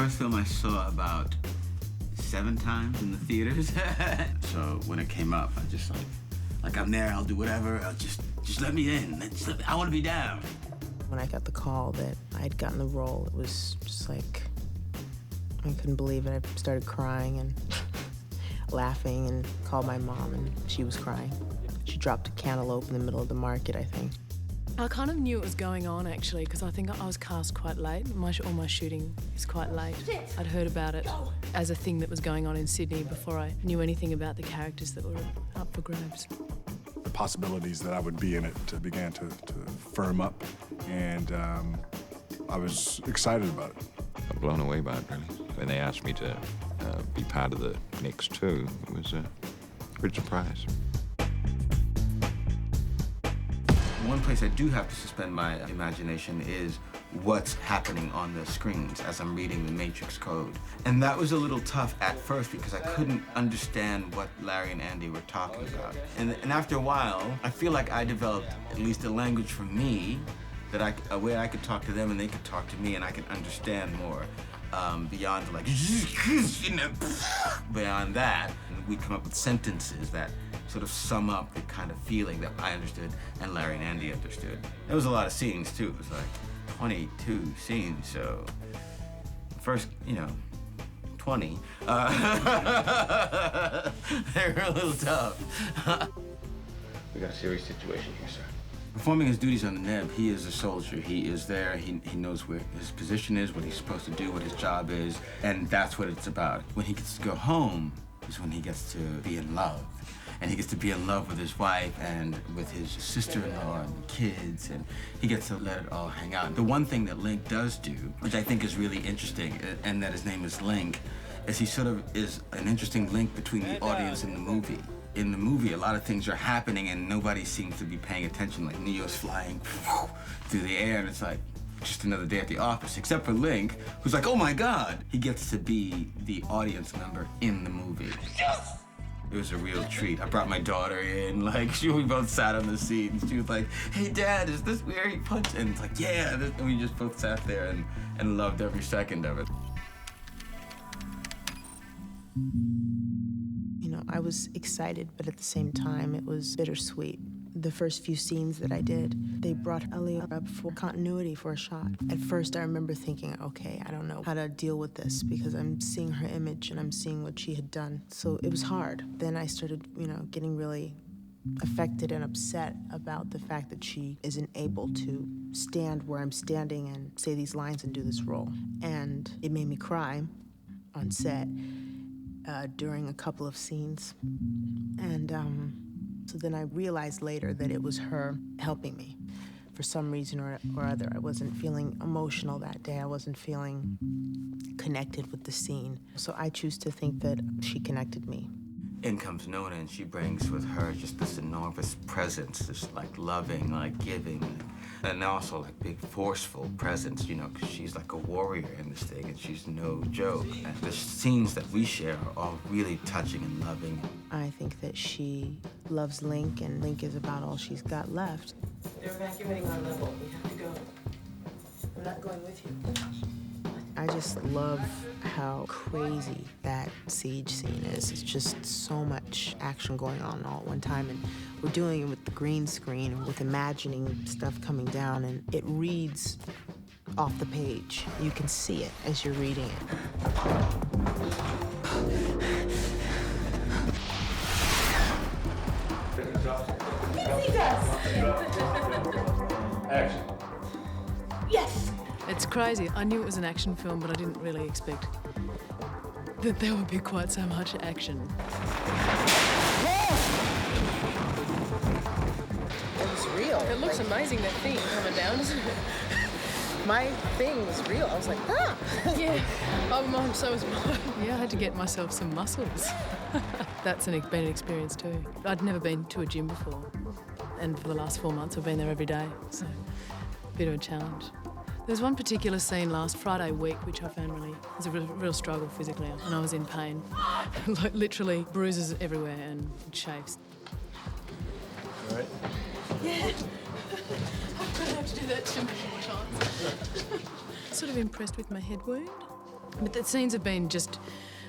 first film I saw about 7 times in the theaters. So when it came up, I just like I'm there, I'll do whatever. I'll just let me in. I want to be down. When I got the call that I'd gotten the role, it was just like, I couldn't believe it. I started crying and laughing and called my mom, and she was crying. She dropped a cantaloupe in the middle of the market, I think. I kind of knew it was going on, actually, because I think I was cast quite late. All my shooting is quite late. I'd heard about it as a thing that was going on in Sydney before I knew anything about the characters that were up for grabs. The possibilities that I would be in it began to firm up, and I was excited about it. I'm blown away by it, really. When they asked me to be part of the next 2, it was a great surprise. One place I do have to suspend my imagination is what's happening on the screens as I'm reading the Matrix code. And that was a little tough at first because I couldn't understand what Larry and Andy were talking about. And after a while, I feel like I developed at least a language for me that where I could talk to them and they could talk to me and I could understand more. Beyond like, beyond that, and we come up with sentences that sort of sum up the kind of feeling that I understood and Larry and Andy understood. There was a lot of scenes too. It was like 22 scenes, so first, 20, they were a little tough. We got a serious situation here, sir. Performing his duties on the Neb, he is a soldier. He is there, he knows where his position is, what he's supposed to do, what his job is, and that's what it's about. When he gets to go home is when he gets to be in love. And he gets to be in love with his wife and with his sister-in-law and kids, and he gets to let it all hang out. The one thing that Link does do, which I think is really interesting, and that his name is Link, is he sort of is an interesting link between the audience and the movie. In the movie, a lot of things are happening and nobody seems to be paying attention, like Neo's flying through the air, and it's like just another day at the office, except for Link, who's like, oh my God! He gets to be the audience member in the movie. Yes! It was a real treat. I brought my daughter in, we both sat on the seat, and she was like, hey Dad, is this where he punched? And it's like, yeah, and we just both sat there and loved every second of it. I was excited, but at the same time, it was bittersweet. The first few scenes that I did, they brought Aaliyah up for continuity for a shot. At first, I remember thinking, okay, I don't know how to deal with this because I'm seeing her image and I'm seeing what she had done. So it was hard. Then I started, getting really affected and upset about the fact that she isn't able to stand where I'm standing and say these lines and do this role. And it made me cry on set. During a couple of scenes. And so then I realized later that it was her helping me. For some reason or other, I wasn't feeling emotional that day. I wasn't feeling connected with the scene. So I choose to think that she connected me. In comes Nona, and she brings with her just this enormous presence, this loving, giving, and also big forceful presence, because she's like a warrior in this thing, and she's no joke. And the scenes that we share are all really touching and loving. I think that she loves Link, and Link is about all she's got left. They're evacuating our level. We have to go. I'm not going with you. I just love how crazy that siege scene is. It's just so much action going on all at one time, and we're doing it with the green screen and with imagining stuff coming down, and it reads off the page. You can see it as you're reading it. Action. Yes! It's crazy. I knew it was an action film, but I didn't really expect that there would be quite so much action. It was real. It looks amazing, that thing coming down, doesn't it? My thing was real. I was like, ah! Yeah. Oh, mine, so was mine. Yeah, I had to get myself some muscles. That's been an experience too. I'd never been to a gym before, and for the last 4 months I've been there every day, so a bit of a challenge. There's one particular scene last Friday week which I found was a real struggle physically, and I was in pain. Literally bruises everywhere and chafes. All right. Yeah. I'm going to have to do that 2 more times. Sort of impressed with my head wound. But the scenes have been just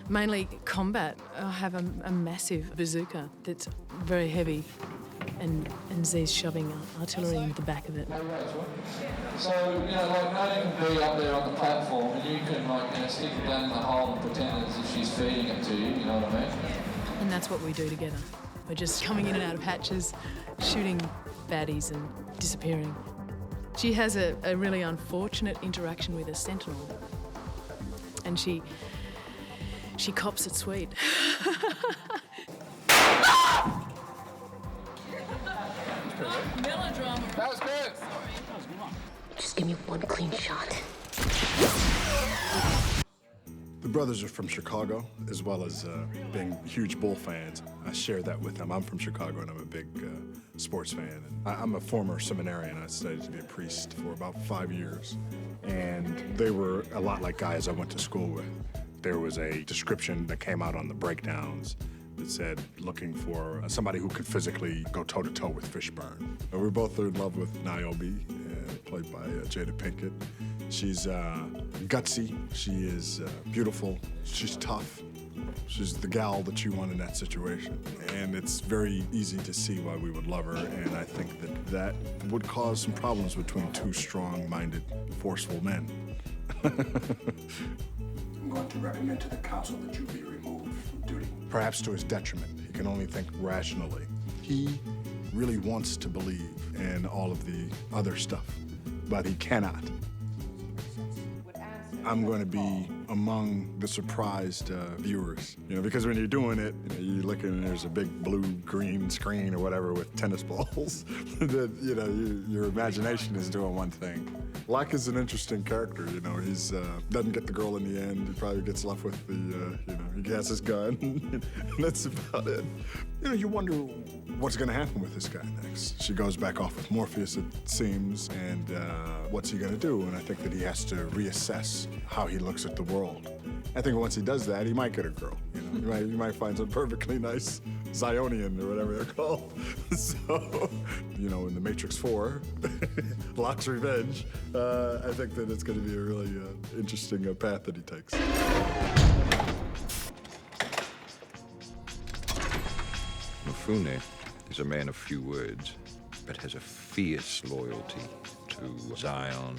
mainly combat. I have a massive bazooka that's very heavy, and Z's shoving artillery into the back of it. So, you know, like Nadia can be up there on the platform and you can, like, you know, stick it down in the hole and pretend as if she's feeding it to you, you know what I mean? And that's what we do together. We're just coming in and out of hatches, shooting baddies and disappearing. She has a really unfortunate interaction with a sentinel, and she cops it sweet. Melodrama. That was good. Just give me one clean shot. The brothers are from Chicago, as well as being huge Bull fans. I share that with them. I'm from Chicago, and I'm a big sports fan. And I'm a former seminarian. I studied to be a priest for about 5 years. And they were a lot like guys I went to school with. There was a description that came out on the breakdowns that said, looking for somebody who could physically go toe-to-toe with Fishburne. And we both are in love with Niobe, played by Jada Pinkett. She's gutsy, she is beautiful, she's tough. She's the gal that you want in that situation. And it's very easy to see why we would love her, and I think that would cause some problems between two strong-minded, forceful men. I'm going to recommend to the council that you be removed from duty. Perhaps to his detriment. He can only think rationally. He really wants to believe in all of the other stuff, but he cannot. I'm going to be among the surprised viewers, you know, because when you're doing it, you look and there's a big blue-green screen or whatever with tennis balls. That, you know, your imagination is doing one thing. Locke is an interesting character, you know. He's doesn't get the girl in the end. He probably gets left with the, you know, he has his gun, and that's about it. You know, you wonder what's going to happen with this guy next. She goes back off with Morpheus, it seems, and what's he going to do? And I think that he has to reassess how he looks at the world. I think once he does that, he might get a girl. You know, you might find some perfectly nice Zionian or whatever they're called. So, you know, in The Matrix 4, Locke's Revenge, I think that it's going to be a really interesting path that he takes. Mifune is a man of few words, but has a fierce loyalty to Zion,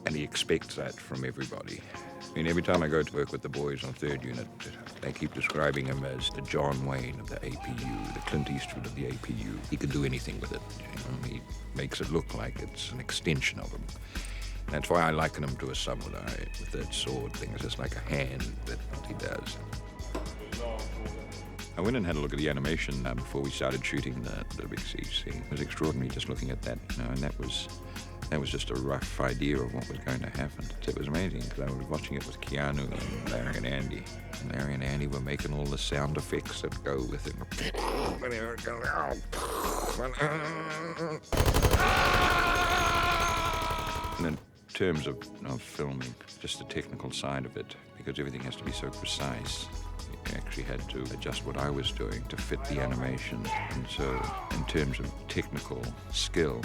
and he expects that from everybody. I mean, every time I go to work with the boys on 3rd Unit, they keep describing him as the John Wayne of the APU, the Clint Eastwood of the APU. He could do anything with it. You know? He makes it look like it's an extension of him. That's why I liken him to a samurai with that sword thing. It's just like a hand that he does. I went and had a look at the animation before we started shooting the big siege scene. It was extraordinary just looking at that, you know, and that was just a rough idea of what was going to happen. It was amazing because I was watching it with Keanu and Larry and Andy. And Larry and Andy were making all the sound effects that go with it. And in terms of filming, just the technical side of it, because everything has to be so precise, I actually had to adjust what I was doing to fit the animation. And so in terms of technical skill,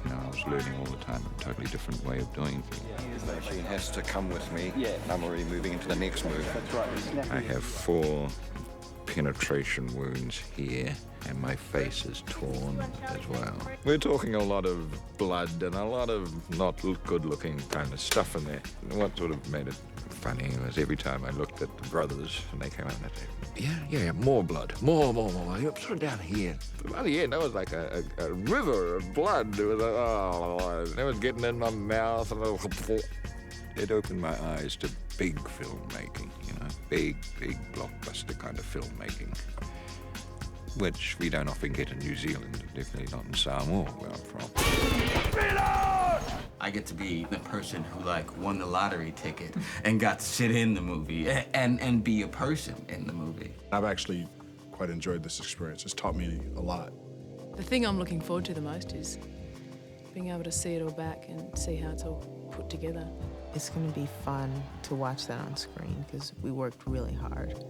you know, I was learning all the time a totally different way of doing things. The machine has to come with me. Yeah. I'm already moving into the next move. That's right. I have 4 penetration wounds here, and my face is torn as well. We're talking a lot of blood and a lot of not good-looking kind of stuff in there. What sort of made it funny was every time I looked at the brothers and they came out and they'd say, yeah, more blood, more. You're sort of down here. By the end, that was like a river of blood. It was like, oh, it was getting in my mouth. And it opened my eyes to big filmmaking, you know, big blockbuster kind of filmmaking, which we don't often get in New Zealand, definitely not in Samoa, where I'm from. I get to be the person who, like, won the lottery ticket and got to sit in the movie and be a person in the movie. I've actually quite enjoyed this experience. It's taught me a lot. The thing I'm looking forward to the most is being able to see it all back and see how it's all put together. It's going to be fun to watch that on screen because we worked really hard.